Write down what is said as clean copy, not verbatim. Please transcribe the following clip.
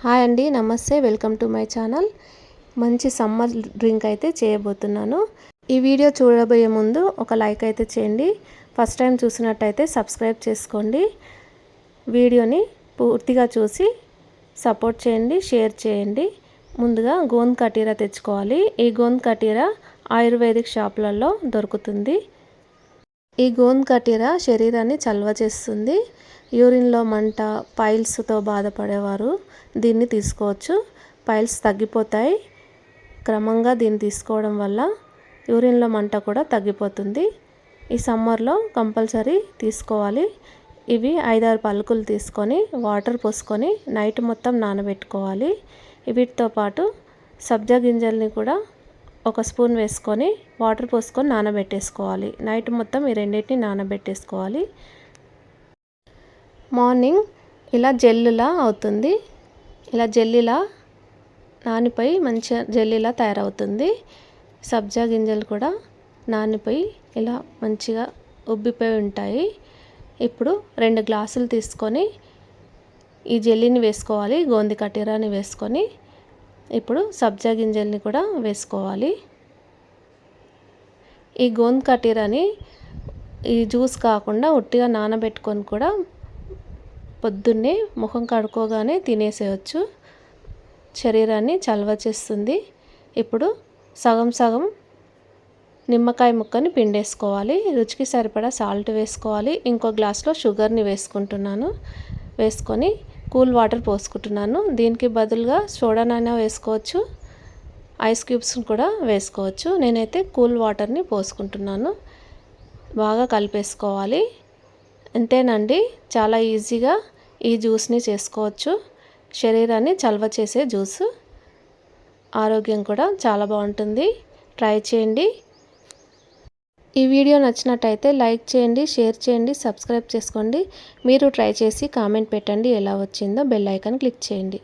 Hi అండి, నమస్తే. Welcome to my channel. మంచి సమ్మర్ డ్రింక్ అయితే చేయబోతున్నాను. ఈ వీడియో చూడబోయే ముందు ఒక లైక్ అయితే చేయండి. ఫస్ట్ టైం చూసినట్టయితే సబ్స్క్రైబ్ చేసుకోండి. వీడియోని పూర్తిగా చూసి సపోర్ట్ చేయండి, షేర్ చేయండి. ముందుగా గోంద్ కటీరా తెచ్చుకోవాలి. ఈ గోంద్ కటీరా ఆయుర్వేదిక్ షాపులలో దొరుకుతుంది. ఈ గోంద్ కటీరా శరీరాన్ని చలవ చేస్తుంది. యూరిన్లో మంట, పైల్స్తో బాధపడేవారు దీన్ని తీసుకోవచ్చు. పైల్స్ తగ్గిపోతాయి. క్రమంగా దీన్ని తీసుకోవడం వల్ల యూరిన్లో మంట కూడా తగ్గిపోతుంది. ఈ సమ్మర్లో కంపల్సరీ తీసుకోవాలి. ఇవి 5-6 పలుకులు తీసుకొని వాటర్ పోసుకొని నైట్ మొత్తం నానబెట్టుకోవాలి. వీటితో పాటు సబ్జా గింజల్ని కూడా ఒక స్పూన్ వేసుకొని వాటర్ పోసుకొని నానబెట్టేసుకోవాలి. నైట్ మొత్తం ఈ రెండింటిని నానబెట్టేసుకోవాలి. మార్నింగ్ ఇలా జెల్లులా అవుతుంది. ఇలా జెల్లీలా నానిపోయి మంచిగా జెల్లీలా తయారవుతుంది. సబ్జా గింజలు కూడా నానిపోయి ఇలా మంచిగా ఉబ్బిపోయి ఉంటాయి. ఇప్పుడు 2 గ్లాసులు తీసుకొని ఈ జెల్లీని వేసుకోవాలి. గోంద్ కటీరాని వేసుకొని ఇప్పుడు సబ్జా గింజల్ని కూడా వేసుకోవాలి. ఈ గోంద్ కటీరాని ఈ జ్యూస్ కాకుండా ఉట్టిగా నానబెట్టుకొని కూడా పొద్దున్నే ముఖం కడుక్కోగానే తినేసేయచ్చు. శరీరాన్ని చలవ చేస్తుంది. ఇప్పుడు సగం సగం నిమ్మకాయ ముక్కని పిండేసుకోవాలి. రుచికి సరిపడా సాల్ట్ వేసుకోవాలి. ఇంకో గ్లాస్లో షుగర్ని వేసుకుంటున్నాను. వేసుకొని కూల్ వాటర్ పోసుకుంటున్నాను. దీనికి బదులుగా సోడానైనా వేసుకోవచ్చు, ఐస్ క్యూబ్స్ కూడా వేసుకోవచ్చు. నేనైతే కూల్ వాటర్ని పోసుకుంటున్నాను. బాగా కలిపేసుకోవాలి. అంతేనండి, చాలా ఈజీగా ఈ జ్యూస్ని చేసుకోవచ్చు. శరీరాన్ని చలవ చేసే జ్యూస్. ఆరోగ్యం కూడా చాలా బాగుంటుంది. ట్రై చేయండి. ఈ వీడియో నచ్చినట్టయితే లైక్ చేయండి, షేర్ చేయండి, సబ్స్క్రైబ్ చేసుకోండి. మీరు ట్రై చేసి కామెంట్ పెట్టండి ఎలా వచ్చిందో. బెల్ ఐకాన్ క్లిక్ చేయండి.